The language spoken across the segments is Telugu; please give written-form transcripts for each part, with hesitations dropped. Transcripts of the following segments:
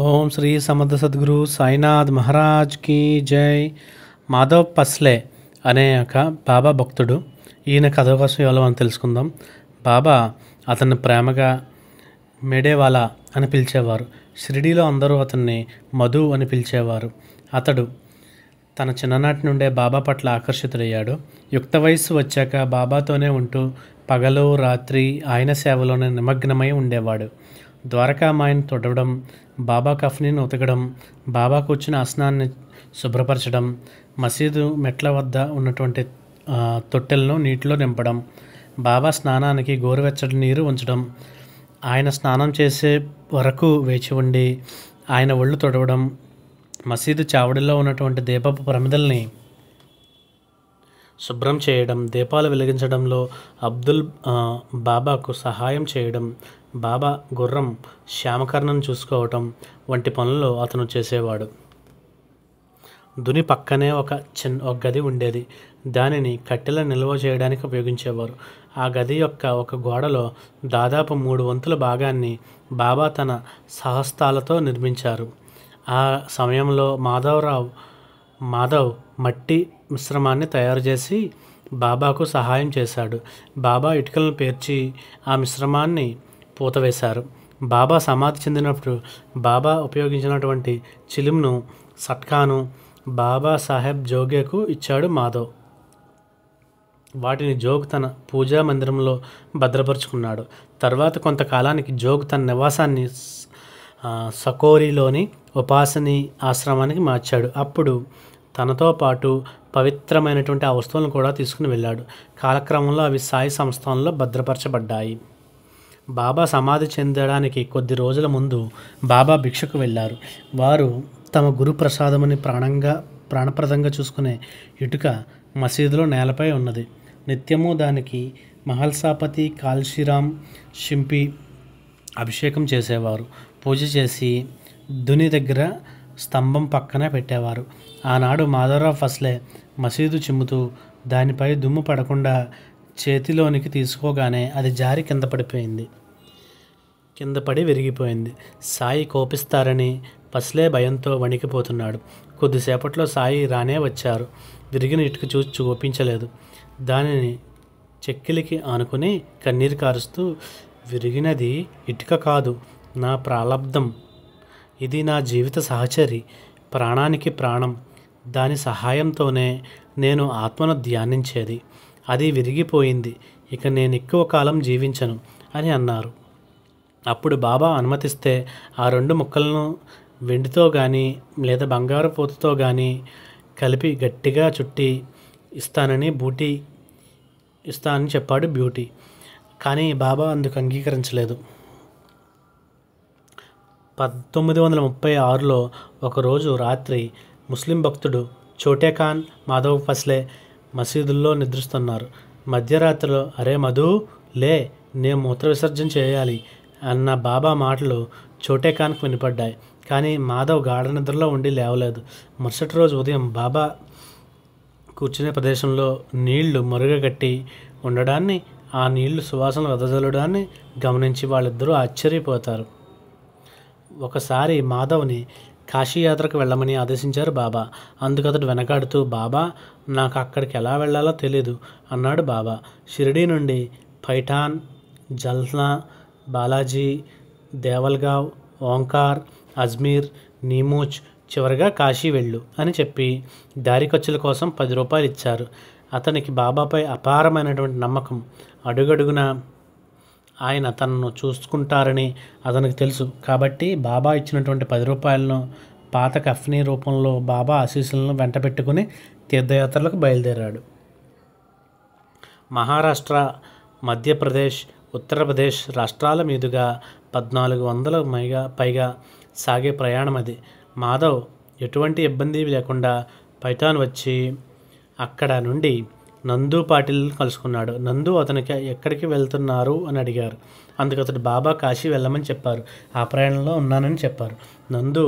ఓం శ్రీ సమర్థ సద్గురు సాయినాథ్ మహారాజ్ కి జై. మాధవ్ పస్లే అనే ఒక బాబా భక్తుడు. ఈయన కథ కోసం ఎవరో మనం తెలుసుకుందాం. బాబా అతన్ని ప్రేమగా మేడేవాలా అని పిలిచేవారు. షిరిడీలో అందరూ అతన్ని మధు అని పిలిచేవారు. అతడు తన చిన్ననాటి నుండే బాబా పట్ల ఆకర్షితుడయ్యాడు. యుక్త వయస్సు వచ్చాక బాబాతోనే ఉంటూ పగలు రాత్రి ఆయన సేవలోనే నిమగ్నమై ఉండేవాడు. ద్వారకామాయిని తొడవడం, బాబా కఫ్నీని ఉతకడం, బాబా కూర్చుని ఆసనాన్ని శుభ్రపరచడం, మసీదు మెట్ల వద్ద ఉన్నటువంటి తొట్టెలను నీటిలో నింపడం, బాబా స్నానానికి గోరువెచ్చటి నీరు ఉంచడం, ఆయన స్నానం చేసే వరకు వేచి ఉండి ఆయన ఒళ్ళు తొడవడం, మసీదు చావడిలో ఉన్నటువంటి దీపపు ప్రమిదల్ని శుభ్రం చేయడం, దీపాలు వెలిగించడంలో బాబాకు సహాయం చేయడం, బాబా గుర్రం శ్యామకర్ణను చూసుకోవటం వంటి పనులు అతను చేసేవాడు. దుని పక్కనే ఒక గది ఉండేది. దానిని కట్టెల నిల్వ చేయడానికి ఉపయోగించేవారు. ఆ గది యొక్క ఒక గోడలో దాదాపు 3 వంతుల భాగాన్ని బాబా తన సహస్తాలతో నిర్మించారు. ఆ సమయంలో మాధవ్ మట్టి మిశ్రమాన్ని తయారు చేసి బాబాకు సహాయం చేశాడు. బాబా ఇటుకలను పేర్చి ఆ మిశ్రమాన్ని పూతవేశారు. బాబా సమాధి చెందినప్పుడు బాబా ఉపయోగించినటువంటి చిలుమును సట్కాను బాబా సాహెబ్ జోగేకు ఇచ్చాడు మాధవ్. వాటిని జోగ్ తన పూజా మందిరంలో భద్రపరుచుకున్నాడు. తర్వాత కొంతకాలానికి జోగ్ తన నివాసాన్ని సకోరిలోని ఉపాసని ఆశ్రమానికి మార్చాడు. అప్పుడు తనతో పాటు పవిత్రమైనటువంటి ఆ వస్తువులను కూడా తీసుకుని వెళ్ళాడు. కాలక్రమంలో అవి సాయి సంస్థానంలో భద్రపరచబడ్డాయి. బాబా సమాధి చెందడానికి కొద్ది రోజుల ముందు బాబా భిక్షకు వెళ్ళారు. వారు తమ గురు ప్రసాదముని ప్రాణప్రదంగా చూసుకునే ఇటుక మసీదులో నేలపై ఉన్నది. నిత్యము దానికి మహల్సాపతి కాల్షీరామ్ షింపి అభిషేకం చేసేవారు. పూజ చేసి దుని దగ్గర స్తంభం పక్కన పెట్టేవారు. ఆనాడు మాధవరావు ఫస్లే మసీదు చిమ్ముతూ దానిపై దుమ్ము పడకుండా చేతిలోనికి తీసుకోగానే అది జారి కింద పడి విరిగిపోయింది. సాయి కోపిస్తారని పస్లే భయంతో వణికిపోతున్నాడు. కొద్దిసేపట్లో సాయి రానే వచ్చారు. విరిగిన ఇటుక చూసి చూపించలేదు. దానిని చెక్కిలికి ఆనుకుని కన్నీరు కారుస్తూ, విరిగినది ఇటుక కాదు, నా ప్రాలబ్ధం. ఇది నా జీవిత సహచరి, ప్రాణానికి ప్రాణం. దాని సహాయంతోనే నేను ఆత్మను ధ్యానించేది. అది విరిగిపోయింది. ఇక నేను ఎక్కువ కాలం జీవించను అని అన్నారు. అప్పుడు బాబా అనుమతిస్తే ఆ 2 ముక్కలను వెండితో కానీ లేదా బంగారు పోతుతో కానీ కలిపి గట్టిగా చుట్టి ఇస్తానని చెప్పాడు బ్యూటీ. కానీ బాబా అందుకు అంగీకరించలేదు. 1936లో ఒకరోజు రాత్రి ముస్లిం భక్తుడు చోటేఖాన్, మాధవ్ ఫస్లే మసీదుల్లో నిద్రిస్తున్నారు. మధ్యరాత్రిలో, అరే మధు లే, నేను మూత్ర విసర్జన చేయాలి అన్న బాబా మాటలు చోటేఖాన్కు వినపడ్డాయి. కానీ మాధవ్ గాఢ నిద్రలో ఉండి లేవలేదు. మరుసటి రోజు ఉదయం బాబా కూర్చునే ప్రదేశంలో నీళ్లు మరుగగట్టి ఉండడాన్ని, ఆ నీళ్లు సువాసన వెదజల్లడాన్ని గమనించి వాళ్ళిద్దరూ ఆశ్చర్యపోతారు. ఒకసారి మాధవ్ని కాశీయాత్రకు వెళ్ళమని ఆదేశించారు బాబా. అందుకతడు వెనకాడుతూ, బాబా నాకు అక్కడికి ఎలా వెళ్ళాలో తెలీదు అన్నాడు బాబా. షిరిడీ నుండి పైఠాన్, జల్నా, బాలాజీ, దేవల్గావ్, ఓంకార్, అజ్మీర్, నీమూచ్, చివరిగా కాశీ వెళ్ళు అని చెప్పి దారి ఖర్చుల కోసం 10 రూపాయలు ఇచ్చారు. అతనికి బాబాపై అపారమైనటువంటి నమ్మకం. అడుగడుగున ఆయన తనను చూసుకుంటారని అతనికి తెలుసు. కాబట్టి బాబా ఇచ్చినటువంటి 10 రూపాయలను పాత కఫ్నీ రూపంలో బాబా ఆశీస్సులను వెంట పెట్టుకుని తీర్థయాత్రలకు బయలుదేరాడు. మహారాష్ట్ర, మధ్యప్రదేశ్, ఉత్తరప్రదేశ్ రాష్ట్రాల మీదుగా 1400 పైగా సాగే ప్రయాణం అది. మాధవ్ ఎటువంటి ఇబ్బంది లేకుండా పైఠాన్ వచ్చి అక్కడ నుండి నందు పాటిల్ని కలుసుకున్నాడు. నందు అతనికి ఎక్కడికి వెళ్తున్నారు అని అడిగారు. అందుకు అతడు బాబా కాశీ వెళ్ళమని చెప్పారు. ఆ ప్రయాణంలో ఉన్నానని చెప్పారు. నందు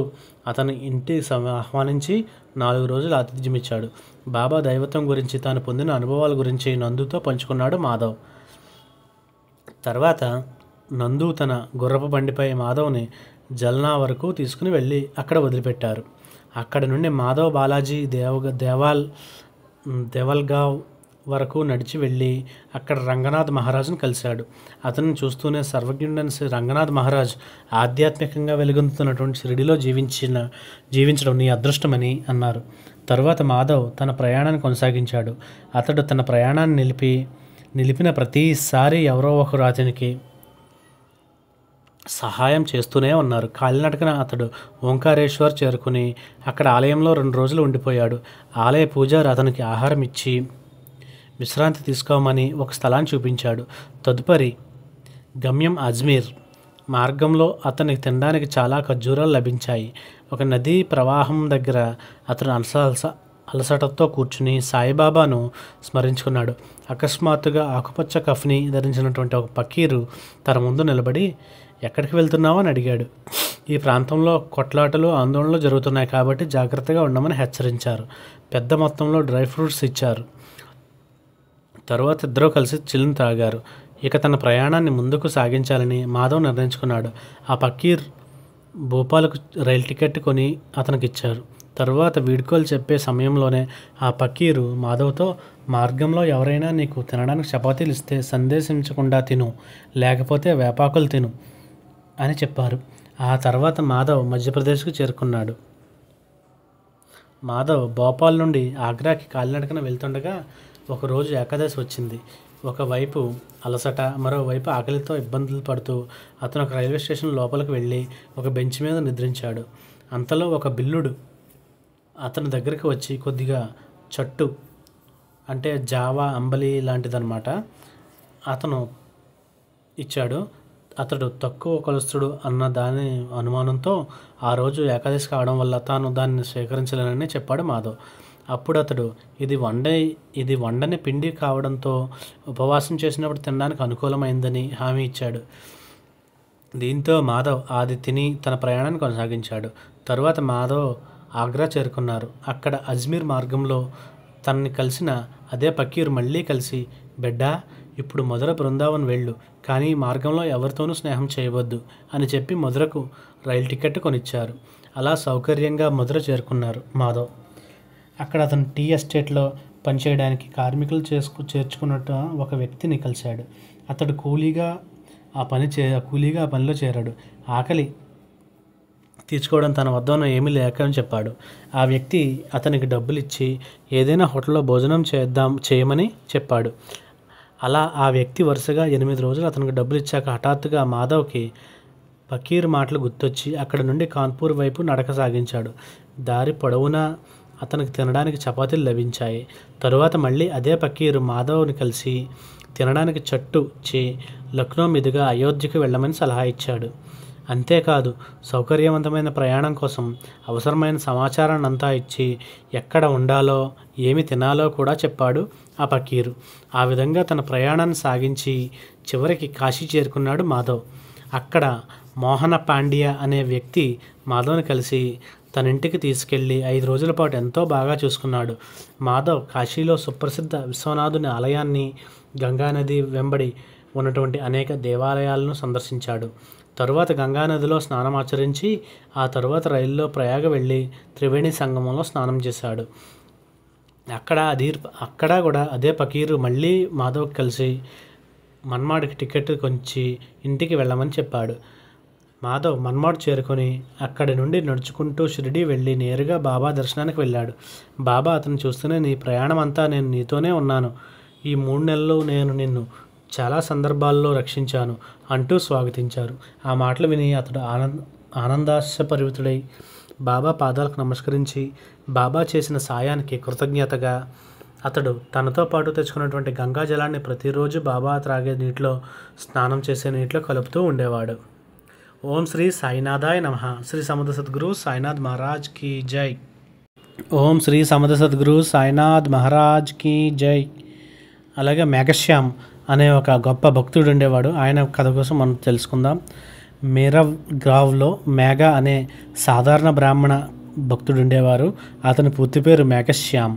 అతని ఇంటి ఆహ్వానించి 4 రోజులు ఆతిథ్యం ఇచ్చాడు. బాబా దైవత్వం గురించి, తాను పొందిన అనుభవాల గురించి నందుతో పంచుకున్నాడు మాధవ్. తర్వాత నందు తన గుర్రపు బండిపై మాధవ్ని జల్నా వరకు తీసుకుని వెళ్ళి అక్కడ వదిలిపెట్టారు. అక్కడి నుండి మాధవ్ బాలాజీ దేవల్గావ్ వరకు నడిచి వెళ్ళి అక్కడ రంగనాథ్ మహారాజును కలిశాడు. అతన్ని చూస్తూనే సర్వజ్ఞుడైన శ్రీ రంగనాథ్ మహారాజ్ ఆధ్యాత్మికంగా వెలుగొందుతున్నటువంటి షిరిడిలో జీవించడం నీ అదృష్టమని అన్నారు. తరువాత మాధవ్ తన ప్రయాణాన్ని కొనసాగించాడు. అతడు తన ప్రయాణాన్ని నిలిపిన ప్రతిసారి ఎవరో ఒకరు అతనికి సహాయం చేస్తూనే ఉన్నారు. కాలినడకన అతడు ఓంకారేశ్వర్ చేరుకుని అక్కడ ఆలయంలో 2 రోజులు ఉండిపోయాడు. ఆలయ పూజారి అతనికి ఆహారం ఇచ్చి విశ్రాంతి తీసుకోమని ఒక స్థలాన్ని చూపించాడు. తదుపరి గమ్యం అజ్మీర్. మార్గంలో అతనికి తినడానికి చాలా ఖర్జూరాలు లభించాయి. ఒక నదీ ప్రవాహం దగ్గర అతను అలసటతో కూర్చుని సాయిబాబాను స్మరించుకున్నాడు. అకస్మాత్తుగా ఆకుపచ్చ కఫ్ని ధరించినటువంటి ఒక పకీరు తన ముందు నిలబడి ఎక్కడికి వెళ్తున్నావు అని అడిగాడు. ఈ ప్రాంతంలో కొట్లాటలు ఆందోళనలు జరుగుతున్నాయి కాబట్టి జాగ్రత్తగా ఉండమని హెచ్చరించారు. పెద్ద మొత్తంలో డ్రై ఫ్రూట్స్ ఇచ్చారు. తరువాత ఇద్దరూ కలిసి చిల్లును తాగారు. ఇక తన ప్రయాణాన్ని ముందుకు సాగించాలని మాధవ్ నిర్ణయించుకున్నాడు. ఆ పకీర్ భోపాల్కు రైలు టికెట్ కొని అతనికి ఇచ్చారు. తరువాత వీడ్కోలు చెప్పే సమయంలోనే ఆ పకీరు మాధవ్తో, మార్గంలో ఎవరైనా నీకు తినడానికి చపాతీలు ఇస్తే సందేశించకుండా తిను, లేకపోతే వేపాకులు తిను అని చెప్పారు. ఆ తర్వాత మాధవ్ మధ్యప్రదేశ్కు చేరుకున్నాడు. మాధవ్ భోపాల్ నుండి ఆగ్రాకి కాలినడకన వెళ్తుండగా ఒకరోజు ఏకాదశి వచ్చింది. ఒకవైపు అలసట, మరోవైపు ఆకలితో ఇబ్బందులు పడుతూ అతను ఒక రైల్వే స్టేషన్ లోపలికి వెళ్ళి ఒక బెంచ్ మీద నిద్రించాడు. అంతలో ఒక బిల్లుడు అతని దగ్గరికి వచ్చి కొద్దిగా చట్టు అంటే జావా అంబలి లాంటిదన్నమాట అతను ఇచ్చాడు. అతడు తక్కువ కొలెస్ట్రాల్ అన్న దాని అనుమానంతో ఆ రోజు ఏకాదశి కావడం వల్ల తాను దాన్ని స్వీకరించలేనని చెప్పాడు మాధవ్. అప్పుడు అతడు ఇది వండని పిండి కావడంతో ఉపవాసం చేసినప్పుడు తినడానికి అనుకూలమైందని హామీ ఇచ్చాడు. దీంతో మాధవ్ అది తిని తన ప్రయాణాన్ని కొనసాగించాడు. తరువాత మాధవ్ ఆగ్రా చేరుకున్నారు. అక్కడ అజ్మీర్ మార్గంలో తనని కలిసిన అదే పకీర్ మళ్ళీ కలిసి, బిడ్డా, ఇప్పుడు మధుర బృందావన్ వెళ్ళు, కానీ మార్గంలో ఎవరితోనూ స్నేహం చేయవద్దు అని చెప్పి మధురకు రైలు టికెట్ కొనిచ్చారు. అలా సౌకర్యంగా మధుర చేరుకున్నారు మాధవ్. అక్కడ అతను టీ ఎస్టేట్లో పనిచేయడానికి కార్మికులు చేర్చుకున్నట్టు ఒక వ్యక్తిని కలిశాడు. అతడు కూలీగా ఆ పనిలో చేరాడు. ఆకలి తీర్చుకోవడం తన వద్ద ఉన్న ఏమీ లేకని చెప్పాడు. ఆ వ్యక్తి అతనికి డబ్బులు ఇచ్చి ఏదైనా హోటల్లో భోజనం చేయమని చెప్పాడు. అలా ఆ వ్యక్తి వరుసగా 8 రోజులు అతనికి డబ్బులు ఇచ్చాక హఠాత్తుగా మాధవ్కి పకీర్ మాటలు గుర్తొచ్చి అక్కడ నుండి కాన్పూర్ వైపు నడక సాగించాడు. దారి పొడవునా అతనికి తినడానికి చపాతీలు లభించాయి. తరువాత మళ్ళీ అదే పకీరు మాధవ్ని కలిసి తినడానికి చట్టు లక్నో మీదుగా అయోధ్యకు వెళ్ళమని సలహా ఇచ్చాడు. అంతేకాదు, సౌకర్యవంతమైన ప్రయాణం కోసం అవసరమైన సమాచారాన్ని అంతా ఇచ్చి ఎక్కడ ఉండాలో ఏమి తినాలో కూడా చెప్పాడు ఆ పకీరు. ఆ విధంగా తన ప్రయాణాన్ని సాగించి చివరికి కాశీ చేరుకున్నాడు మాధవ్. అక్కడ మోహన పాండ్య అనే వ్యక్తి మాధవ్ని కలిసి తన ఇంటికి తీసుకెళ్లి 5 రోజుల పాటు ఎంతో బాగా చూసుకున్నాడు. మాధవ్ కాశీలో సుప్రసిద్ధ విశ్వనాథుని ఆలయాన్ని, గంగానది వెంబడి ఉన్నటువంటి అనేక దేవాలయాలను సందర్శించాడు. తరువాత గంగానదిలో స్నానం ఆచరించి ఆ తరువాత రైల్లో ప్రయాగ వెళ్ళి త్రివేణి సంగమంలో స్నానం చేశాడు. అక్కడ కూడా అదే పకీరు మళ్ళీ మాధవ్ కలిసి మన్మాడ్కి టికెట్ కొంచి ఇంటికి వెళ్ళమని చెప్పాడు. మాధవ్ మన్మాడ్ చేరుకొని అక్కడి నుండి నడుచుకుంటూ షిరిడి వెళ్ళి నేరుగా బాబా దర్శనానికి వెళ్ళాడు. బాబా అతను చూస్తూనే, నీ ప్రయాణం అంతా నేను నీతోనే ఉన్నాను, ఈ 3 నెలలు నేను నిన్ను చాలా సందర్భాల్లో రక్షించాను అంటూ స్వాగతించారు. ఆ మాటలు విని అతడు ఆనందాశ్చర్యపరితుడై బాబా పాదాలకు నమస్కరించి బాబా చేసిన సాయానికి కృతజ్ఞతగా అతడు తనతో పాటు తెచ్చుకున్నటువంటి గంగా జలాన్ని ప్రతిరోజు బాబా త్రాగే నీటిలో, స్నానం చేసే నీటిలో కలుపుతూ ఉండేవాడు. ఓం శ్రీ సాయినాథాయ నమః. శ్రీ సమర్థ సద్గురు సాయినాథ్ మహారాజ్ కీ జై. ఓం శ్రీ సమర్థ సద్గురు సాయినాథ్ మహారాజ్ కీ జై. అలాగే మేఘశ్యామ్ అనే ఒక గొప్ప భక్తుడు ఉండేవాడు. ఆయన కథ కోసం మనం తెలుసుకుందాం. మేరవ్ గ్రావ్లో మేఘ అనే సాధారణ బ్రాహ్మణ భక్తుడు ఉండేవారు. అతని పూర్తి పేరు మేఘశ్యామ్.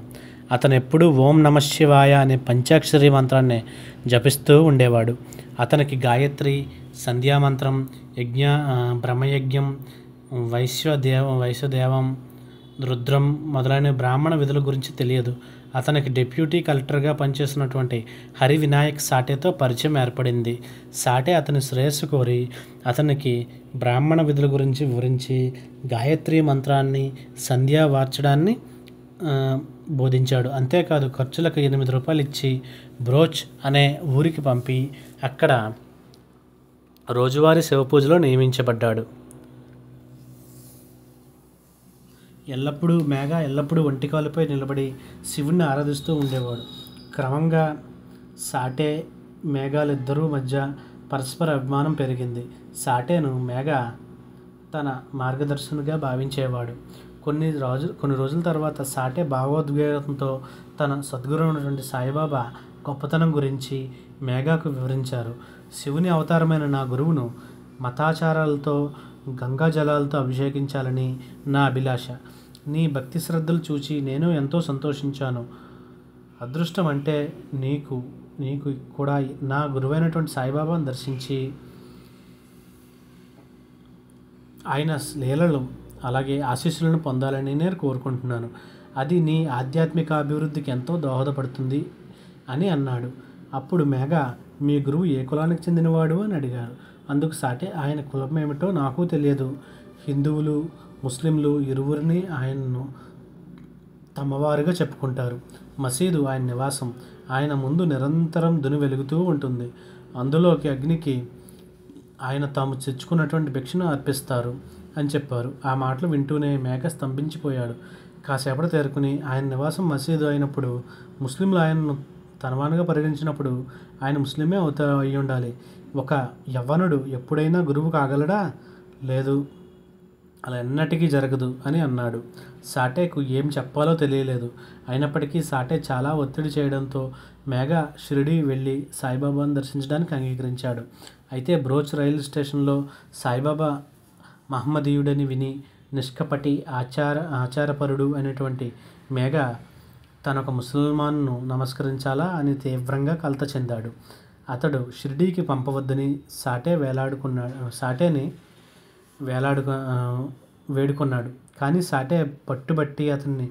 అతను ఎప్పుడూ ఓం నమ శివాయ అనే పంచాక్షరి మంత్రాన్ని జపిస్తూ ఉండేవాడు. అతనికి గాయత్రి, సంధ్యామంత్రం, బ్రహ్మయజ్ఞం, వైశ్వదేవం, రుద్రం మొదలైన బ్రాహ్మణ విధుల గురించి తెలియదు. అతనికి డిప్యూటీ కలెక్టర్గా పనిచేస్తున్నటువంటి హరి వినాయక్ సాటేతో పరిచయం ఏర్పడింది. సాటే అతని శ్రేయస్సు కోరి అతనికి బ్రాహ్మణ విధుల గురించి వివరించి గాయత్రి మంత్రాన్ని, సంధ్యా వార్చడాన్ని బోధించాడు. అంతేకాదు ఖర్చులకు 8 రూపాయలు ఇచ్చి బ్రోచ్ అనే ఊరికి పంపి అక్కడ రోజువారీ శివపూజలో నియమించబడ్డాడు. ఎల్లప్పుడూ ఒంటికాలుపై నిలబడి శివుణ్ణి ఆరాధిస్తూ ఉండేవాడు. క్రమంగా సాటే, మేఘాలిద్దరూ మధ్య పరస్పర అభిమానం పెరిగింది. సాటేను మేఘ తన మార్గదర్శకునిగా భావించేవాడు. కొన్ని రోజుల తర్వాత సాటే భావోద్వేగంతో తన సద్గురువు అయినటువంటి సాయిబాబా గొప్పతనం గురించి మేఘకు వివరించారు. శివుని అవతారమైన నా గురువును మతాచారాలతో, గంగా జలాలతో అభిషేకించాలని నా అభిలాష. నీ భక్తి శ్రద్ధలు చూచి నేను ఎంతో సంతోషించాను. అదృష్టం అంటే నీకు కూడా నా గురువైనటువంటి సాయిబాబాను దర్శించి ఆయన లీలలు అలాగే ఆశీస్సులను పొందాలని నేను కోరుకుంటున్నాను. అది నీ ఆధ్యాత్మిక అభివృద్ధికి ఎంతో దోహదపడుతుంది అని అన్నాడు. అప్పుడు మేఘ, మీ గురువు ఏ కులానికి చెందినవాడు అని అడిగారు. అందుకు సాటే, ఆయన కులం ఏమిటో నాకు తెలియదు. హిందువులు, ముస్లింలు ఇరువురిని ఆయనను తమవారుగా చెప్పుకుంటారు. మసీదు ఆయన నివాసం. ఆయన ముందు నిరంతరం దుని వెలుగుతూ ఉంటుంది. అందులోకి అగ్నికి ఆయన తాము తెచ్చుకున్నటువంటి భిక్షను అర్పిస్తారు అని చెప్పారు. ఆ మాటలు వింటూనే మేఘ స్తంభించిపోయాడు. కాసేపటి తేరుకుని ఆయన నివాసం మసీదు అయినప్పుడు ముస్లింలు ఆయనను తనవానుగా పరిగణించినప్పుడు ఆయన ముస్లిమే అయి ఉండాలి. ఒక యవ్వనుడు ఎప్పుడైనా గురువు కాగలడా? లేదు, అలా ఎన్నటికీ జరగదు అని అన్నాడు. సాటేకు ఏం చెప్పాలో తెలియలేదు. అయినప్పటికీ సాటే చాలా ఒత్తిడి చేయడంతో మేఘ షిరిడీ వెళ్ళి సాయిబాబాను దర్శించడానికి అంగీకరించాడు. అయితే బ్రోచ్ రైలు స్టేషన్లో సాయిబాబా మహమ్మదీయుడని విని నిష్కపటి ఆచారపరుడు అనేటువంటి మేఘ తనొక ముసల్మాన్ను నమస్కరించాలా అని తీవ్రంగా కలత చెందాడు. అతడు షిరిడీకి పంపవద్దని సాటేని వేడుకున్నాడు. కానీ సాటే పట్టుబట్టి అతన్ని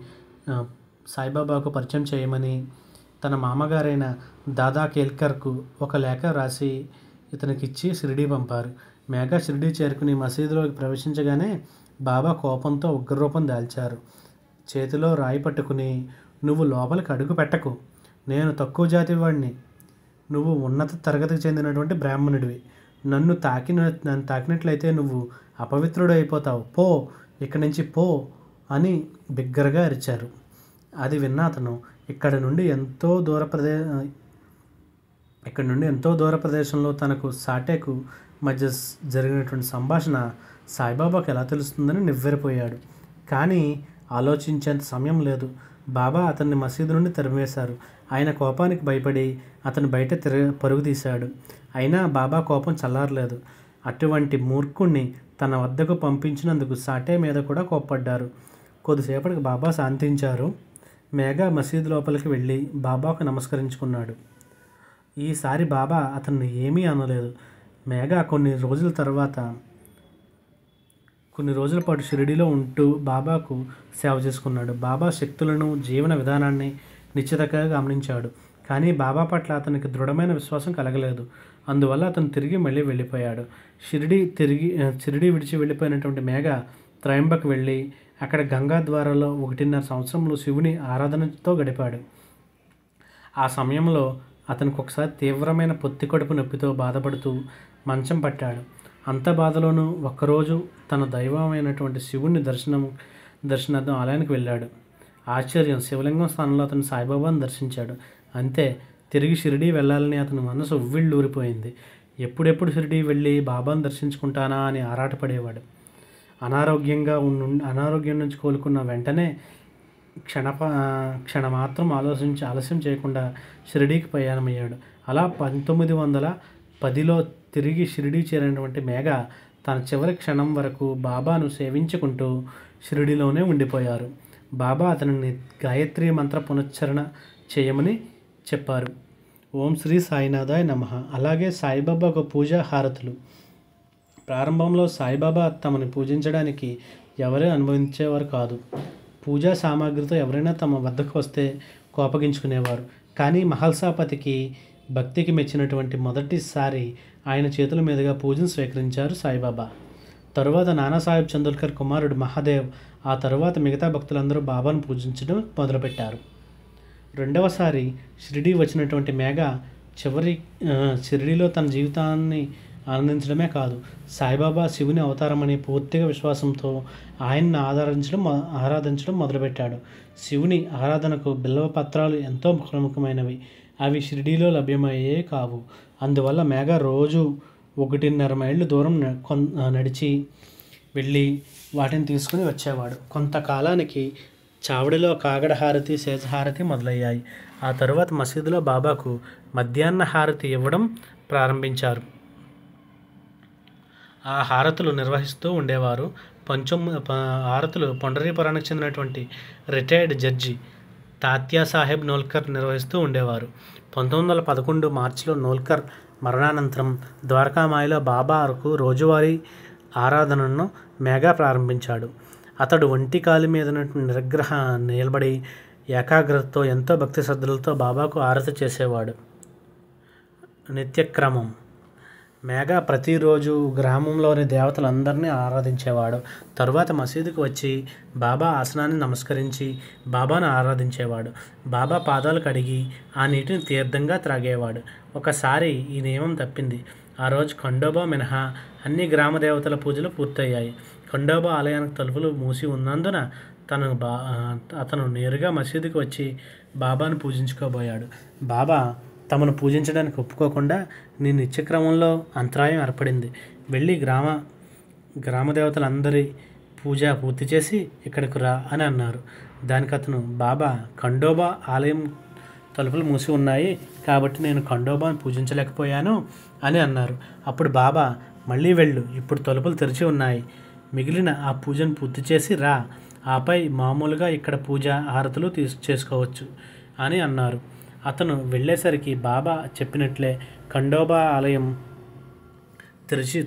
సాయిబాబాకు పరిచయం చేయమని తన మామగారైన దాదా కేల్కర్కు ఒక లేఖ రాసి ఇతనికిచ్చి షిరిడీ పంపారు. మేఘ షిరిడీ చేరుకుని మసీదులోకి ప్రవేశించగానే బాబా కోపంతో ఉగ్రరూపం దాల్చారు. చేతిలో రాయి పట్టుకుని, నువ్వు లోపలికి అడుగు పెట్టకు, నేను తక్కువ జాతి వాడిని, నువ్వు ఉన్నత తరగతికి చెందినటువంటి బ్రాహ్మణుడివి, నన్ను తాకినట్లయితే నువ్వు అపవిత్రుడు అయిపోతావు, పో, ఇక్కడి నుంచి పో అని బిగ్గరగా అరిచారు. అది విన్న అతను ఇక్కడి నుండి ఎంతో దూర ప్రదేశంలో తనకు సాటేకు మధ్య జరిగినటువంటి సంభాషణ సాయిబాబాకు ఎలా తెలుస్తుందని నివ్వెరపోయాడు. కానీ ఆలోచించేంత సమయం లేదు. బాబా అతన్ని మసీదు నుండి తరిమేశారు. ఆయన కోపానికి భయపడి అతను బయట పరుగు తీశాడు. అయినా బాబా కోపం చల్లారలేదు. అటువంటి మూర్ఖుణ్ణి తన వద్దకు పంపించినందుకు సాటే మీద కూడా కోప్పడ్డారు. కొద్దిసేపటికి బాబా శాంతించారు. మేఘ మసీదు లోపలికి వెళ్ళి బాబాకు నమస్కరించుకున్నాడు. ఈసారి బాబా అతన్ని ఏమీ అనలేదు. మేఘ కొన్ని రోజుల పాటు షిరిడీలో ఉంటూ బాబాకు సేవ చేసుకున్నాడు. బాబా శక్తులను, జీవన విధానాన్ని నిశ్చితంగా గమనించాడు. కానీ బాబా పట్ల అతనికి దృఢమైన విశ్వాసం కలగలేదు. అందువల్ల అతను మళ్ళీ వెళ్ళిపోయాడు. షిరిడీ విడిచి వెళ్ళిపోయినటువంటి మేఘ త్రయంబక్ వెళ్ళి అక్కడ గంగా ద్వారాలో 1.5 సంవత్సరంలో శివుని ఆరాధనతో గడిపాడు. ఆ సమయంలో అతనికి ఒకసారి తీవ్రమైన పొత్తి కడుపు నొప్పితో బాధపడుతూ మంచం పట్టాడు. అంత బాధలోనూ ఒక్కరోజు తన దైవమైనటువంటి శివుని దర్శనార్థం ఆలయానికి వెళ్ళాడు. ఆశ్చర్యం, శివలింగం స్థానంలో అతను సాయిబాబాను దర్శించాడు. అంతే, తిరిగి షిరిడీ వెళ్ళాలని అతని మనసు ఉవ్విళ్ళూరిపోయింది. ఎప్పుడెప్పుడు షిరిడీ వెళ్ళి బాబాను దర్శించుకుంటానా అని ఆరాటపడేవాడు. అనారోగ్యం నుంచి కోలుకున్న వెంటనే క్షణమాత్రం ఆలస్యం చేయకుండా షిరిడీకి ప్రయాణమయ్యాడు. అలా 1910లో తిరిగి షిరిడీ చేరినటువంటి మేఘ తన చివరి క్షణం వరకు బాబాను సేవించుకుంటూ షిరిడీలోనే ఉండిపోయారు. బాబా అతనిని గాయత్రి మంత్ర పునశ్చరణ చేయమని చెప్పారు. ఓం శ్రీ సాయినాథాయ నమః. అలాగే సాయిబాబాకు పూజా హారతులు. ప్రారంభంలో సాయిబాబా తమని పూజించడానికి ఎవరూ అనుభవించేవారు కాదు. పూజా సామాగ్రితో ఎవరైనా తమ వద్దకు వస్తే కోపగించుకునేవారు. కానీ మహల్సాపతికి భక్తికి మెచ్చినటువంటి మొదటిసారి ఆయన చేతుల మీదుగా పూజను స్వీకరించారు సాయిబాబా. తరువాత నానాసాహెబ్ చందోర్కర్ కుమారుడు మహాదేవ్, ఆ తరువాత మిగతా భక్తులందరూ బాబాను పూజించడం మొదలుపెట్టారు. రెండవసారి షిరిడీ వచ్చినటువంటి మేఘ షిరిడీలో తన జీవితాన్ని ఆనందించడమే కాదు, సాయిబాబా శివుని అవతారమని పూర్తిగా విశ్వాసంతో ఆయన్ని ఆరాధించడం మొదలుపెట్టాడు. శివుని ఆరాధనకు బిల్వ పత్రాలు ఎంతో ప్రముఖమైనవి. అవి షిరిడీలో లభ్యమయ్యే కావు. అందువల్ల మేఘ రోజు 1.5 మైళ్ళు దూరం నడిచి వెళ్ళి వాటిని తీసుకుని వచ్చేవాడు. కొంతకాలానికి చావడిలో కాగడ హారతి, శేషహారతి మొదలయ్యాయి. ఆ తరువాత మసీదులో బాబాకు మధ్యాహ్న హారతి ఇవ్వడం ప్రారంభించారు. ఆ హారతులు నిర్వహిస్తూ ఉండేవారు. హారతులు పండరీపురానికి చెందినటువంటి రిటైర్డ్ జడ్జి తాత్యా సాహెబ్ నోల్కర్ నిర్వహిస్తూ ఉండేవారు. 1911 మార్చిలో నోల్కర్ మరణానంతరం ద్వారకామాయిలో బాబాకు రోజువారీ ఆరాధనను మేఘా ప్రారంభించాడు. అతడు ఒంటి కాలి మీద నిలబడి ఏకాగ్రతతో ఎంతో భక్తి శ్రద్ధలతో బాబాకు ఆరతి చేసేవాడు. నిత్యక్రమం. మేఘా ప్రతిరోజు గ్రామంలోని దేవతలందరినీ ఆరాధించేవాడు. తరువాత మసీదుకు వచ్చి బాబా ఆసనాన్ని నమస్కరించి బాబాను ఆరాధించేవాడు. బాబా పాదాలు కడిగి ఆ నీటిని తీర్థంగా త్రాగేవాడు. ఒకసారి ఈ నియమం తప్పింది. ఆ రోజు ఖండోబా మినహా అన్ని గ్రామ దేవతల పూజలు పూర్తయ్యాయి. ఖండోబా ఆలయానికి తలుపులు మూసి ఉన్నందున అతను నేరుగా మసీదుకు వచ్చి బాబాను పూజించుకోబోయాడు. బాబా తమను పూజించడానికి ఒప్పుకోకుండా నీ నిత్యక్రమంలో అంతరాయం ఏర్పడింది, వెళ్ళి గ్రామ దేవతలందరి పూజ పూర్తి చేసి ఇక్కడికి రా అని అన్నారు. దానికి అతను, బాబా ఖండోబా ఆలయం తలుపులు మూసి ఉన్నాయి కాబట్టి నేను ఖండోబాను పూజించలేకపోయాను అని అన్నారు. అప్పుడు బాబా, మళ్ళీ వెళ్ళు, ఇప్పుడు తలుపులు తెరిచి ఉన్నాయి, మిగిలిన ఆ పూజను పూర్తి చేసి రా, ఆపై మామూలుగా ఇక్కడ పూజ హారతులు చేసుకోవచ్చు అని అన్నారు. అతను వెళ్ళేసరికి బాబా చెప్పినట్లే ఖండోబా ఆలయం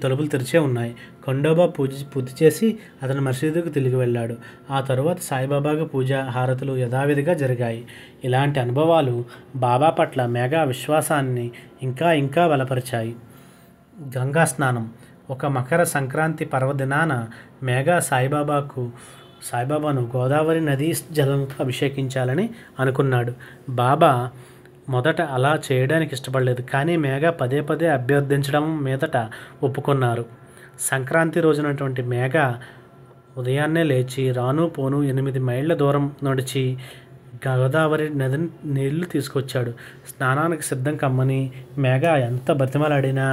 తలుపులు తెరిచే ఉన్నాయి. ఖండోబా పూర్తి చేసి అతను మసీదుకు తిరిగి వెళ్ళాడు. ఆ తరువాత సాయిబాబాకు పూజ హారతులు యథావిధిగా జరిగాయి. ఇలాంటి అనుభవాలు బాబా పట్ల మేఘా విశ్వాసాన్ని ఇంకా బలపరిచాయి. గంగా స్నానం. ఒక మకర సంక్రాంతి పర్వదినాన మేఘా సాయిబాబాను గోదావరి నదీ జలంతో అభిషేకించాలని అనుకున్నాడు. బాబా మొదట అలా చేయడానికి ఇష్టపడలేదు, కానీ మేఘా పదే అభ్యర్థించడం మీదట ఒప్పుకున్నారు. సంక్రాంతి రోజునటువంటి మేఘా ఉదయాన్నే లేచి రాను పోను 8 మైళ్ళ దూరం నడిచి గోదావరి నది నీళ్లు తీసుకొచ్చాడు. స్నానానికి సిద్ధం కమ్మని మేఘా ఎంత బతిమలాడినా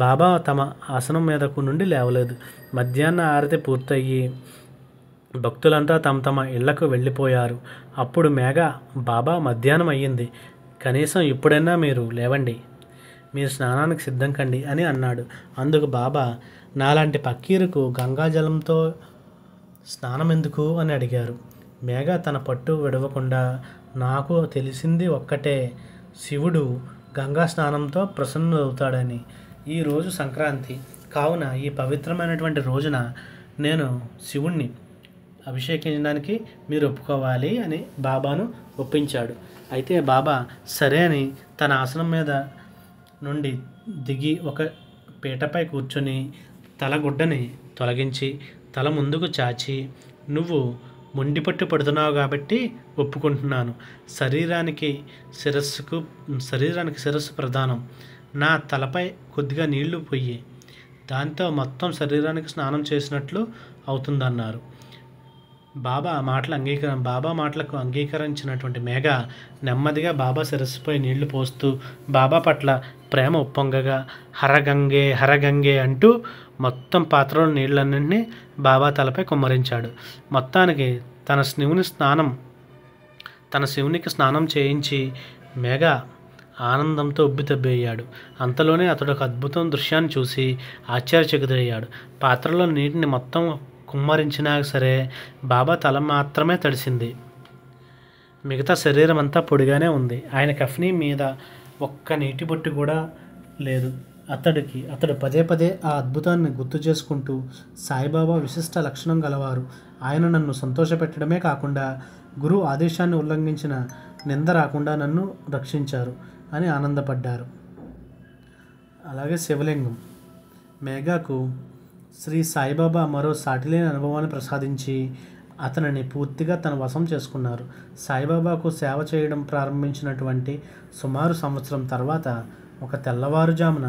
బాబా తమ ఆసనం మీదకు నుండి లేవలేదు. మధ్యాహ్న ఆరతి పూర్తయ్యి భక్తులంతా తమ ఇళ్లకు వెళ్ళిపోయారు. అప్పుడు మేఘా, బాబా మధ్యాహ్నం అయ్యింది, కనీసం ఇప్పుడైనా మీరు లేవండి, మీరు స్నానానికి సిద్ధం కండి అని అన్నాడు. అందుకు బాబా, నాలాంటి పక్కీరుకు గంగాజలంతో స్నానం ఎందుకు అని అడిగారు. మేఘా తన పట్టు విడవకుండా, నాకు తెలిసింది ఒక్కటే, శివుడు గంగా స్నానంతో ప్రసన్నుడవుతాడని. ఈరోజు సంక్రాంతి కావున ఈ పవిత్రమైనటువంటి రోజున నేను శివుణ్ణి అభిషేకించడానికి మీరు ఒప్పుకోవాలి అని బాబాను ఒప్పించాడు. అయితే బాబా సరే అని తన ఆసనం మీద నుండి దిగి ఒక పీటపై కూర్చొని తలగుడ్డని తొలగించి తల ముందుకు చాచి, నువ్వు మొండిపట్టు పడుతున్నావు కాబట్టి ఒప్పుకుంటున్నాను, శరీరానికి శిరస్సు ప్రధానం, నా తలపై కొద్దిగా నీళ్లు పొయ్యి, దాంతో మొత్తం శరీరానికి స్నానం చేసినట్లు అవుతుందన్నారు. బాబా మాటలకు అంగీకరించినటువంటి మేఘా నెమ్మదిగా బాబా శిరస్సుపై నీళ్లు పోస్తూ బాబా పట్ల ప్రేమ ఉప్పొంగగా హరగంగే అంటూ మొత్తం పాత్రలో నీళ్ళన్నింటినీ బాబా తలపై కుమ్మరించాడు. మొత్తానికి తన శివునికి స్నానం చేయించి మేఘా ఆనందంతో ఉబ్బితబ్బయ్యాడు. అంతలోనే అతడు ఒక అద్భుతం దృశ్యాన్ని చూసి ఆశ్చర్యచకితుడయ్యాడు. పాత్రలో నీటిని మొత్తం కుమ్మరించినా సరే బాబా తల మాత్రమే తడిసింది. మిగతా శరీరం అంతా పొడిగానే ఉంది. ఆయన కఫ్నీ మీద ఒక్క నీటి బొట్టు కూడా లేదు. అతడు పదే పదే ఆ అద్భుతాన్ని గుర్తు చేసుకుంటూ, సాయిబాబా విశిష్ట లక్షణం గలవారు, ఆయన నన్ను సంతోషపెట్టడమే కాకుండా గురువు ఆదేశాన్ని ఉల్లంఘించిన నింద రాకుండా నన్ను రక్షించారు అని ఆనందపడ్డారు. అలాగే శివలింగం. మేఘాకు శ్రీ సాయిబాబా మరో సాటిలేని అనుభవాన్ని ప్రసాదించి అతనిని పూర్తిగా తన వశం చేసుకున్నారు. సాయిబాబాకు సేవ చేయడం ప్రారంభించినటువంటి సుమారు సంవత్సరం తర్వాత ఒక తెల్లవారుజామున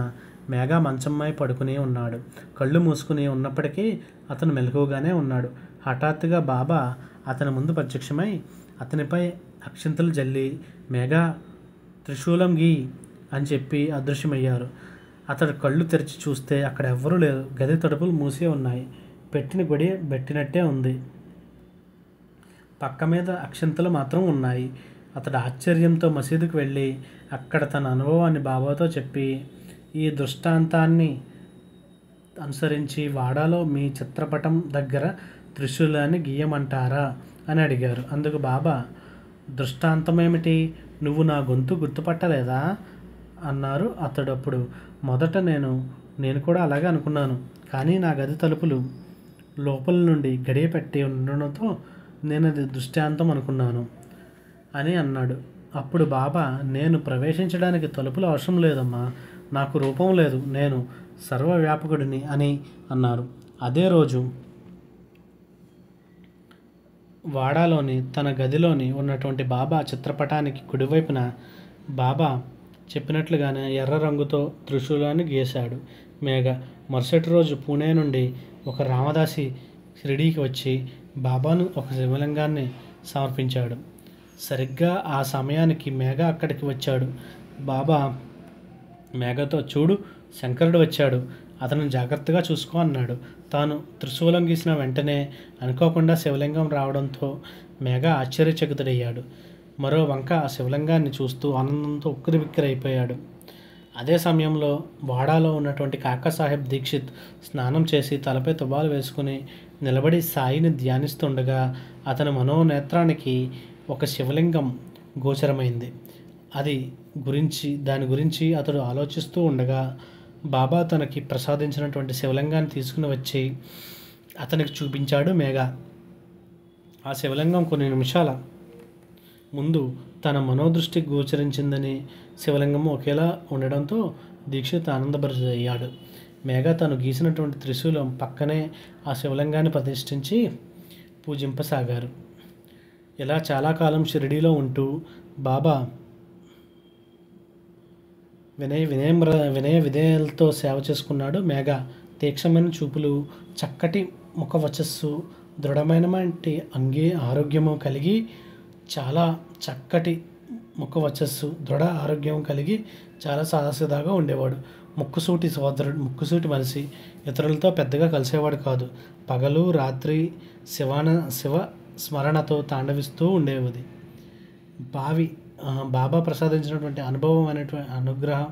మేఘా మంచంపై పడుకుని ఉన్నాడు. కళ్ళు మూసుకుని ఉన్నప్పటికీ అతను మెలకువగానే ఉన్నాడు. హఠాత్తుగా బాబా అతని ముందు ప్రత్యక్షమై అతనిపై అక్షింతలు జల్లి, మేఘా త్రిశూలం గీ అని చెప్పి అదృశ్యమయ్యారు. అతడు కళ్ళు తెరిచి చూస్తే అక్కడ ఎవ్వరూ లేరు. గది తలుపులు మూసి ఉన్నాయి. పెట్టిన గుడి పెట్టినట్టే ఉంది. పక్క మీద అక్షింతలు మాత్రం ఉన్నాయి. అతడు ఆశ్చర్యంతో మసీదుకు వెళ్ళి అక్కడ తన అనుభవాన్ని బాబాతో చెప్పి, ఈ దృష్టాంతాన్ని అనుసరించి వాడాలో మీ చిత్రపటం దగ్గర త్రిశూలాన్ని గీయమంటారా అని అడిగారు. అందుకు బాబా, దృష్టాంతమేమిటి? నువ్వు నా గొంతు గుర్తుపట్టలేదా అన్నారు. అప్పుడు మొదట నేను కూడా అలాగే అనుకున్నాను, కానీ నా గది తలుపులు లోపల నుండి గడియ పెట్టి ఉండడంతో నేను అది దృష్టాంతం అనుకున్నాను అని అన్నాడు. అప్పుడు బాబా, నేను ప్రవేశించడానికి తలుపులు అవసరం లేదమ్మా, నాకు రూపం లేదు, నేను సర్వవ్యాపకుడిని అని అన్నారు. అదే రోజు వాడాలోని తన గదిలోని ఉన్నటువంటి బాబా చిత్రపటానికి కుడివైపున బాబా చెప్పినట్లుగానే ఎర్ర రంగుతో త్రిశూలాన్ని గీశాడు మేఘ. మరుసటి రోజు పూణే నుండి ఒక రామదాసి షిరిడీకి వచ్చి బాబాను ఒక శివలింగాన్ని సమర్పించాడు. సరిగ్గా ఆ సమయానికి మేఘ అక్కడికి వచ్చాడు. బాబా మేఘతో, చూడు, శంకరుడు వచ్చాడు, అతను జాగ్రత్తగా చూసుకో అన్నాడు. తాను త్రిశూలం గీసిన వెంటనే అనుకోకుండా శివలింగం రావడంతో మేఘ ఆశ్చర్యచకితుడయ్యాడు. మరో వంక ఆ శివలింగాన్ని చూస్తూ ఆనందంతో ఉక్కిరిబిక్కిరైపోయాడు. అదే సమయంలో వాడాలో ఉన్నటువంటి కాకాసాహెబ్ దీక్షిత్ స్నానం చేసి తలపై తువాలు వేసుకుని నిలబడి సాయిని ధ్యానిస్తుండగా అతని మనోనేత్రానికి ఒక శివలింగం గోచరమైంది. దాని గురించి అతడు ఆలోచిస్తూ ఉండగా బాబా తనకి ప్రసాదించినటువంటి శివలింగాన్ని తీసుకుని వచ్చి అతనికి చూపించాడు మేఘ. ఆ శివలింగం కొన్ని నిమిషాల ముందు తన మనోదృష్టికి గోచరించిందని, శివలింగము ఒకేలా ఉండడంతో దీక్షిత్ ఆనందభరితుడయ్యాడు. మేఘ తను గీసినటువంటి త్రిశూలం పక్కనే ఆ శివలింగాన్ని ప్రతిష్ఠించి పూజింపసాగారు. ఇలా చాలా కాలం షిరిడీలో ఉంటూ బాబా వినయ విధేయాలతో సేవ చేసుకున్నాడు. మేఘ తీక్షమైన చూపులు, చక్కటి ముఖ వచస్సు, దృఢమైన ఆరోగ్యము కలిగి చాలా చక్కటి ముఖ వచస్సు, దృఢ ఆరోగ్యం కలిగి చాలా సాదాసీదాగా ఉండేవాడు. ముక్కుసూటి మనిషి. ఇతరులతో పెద్దగా కలిసేవాడు కాదు. పగలు రాత్రి శివ స్మరణతో తాండవిస్తూ ఉండేది. బాబా ప్రసాదించినటువంటి అనుభవం అనేటువంటి అనుగ్రహం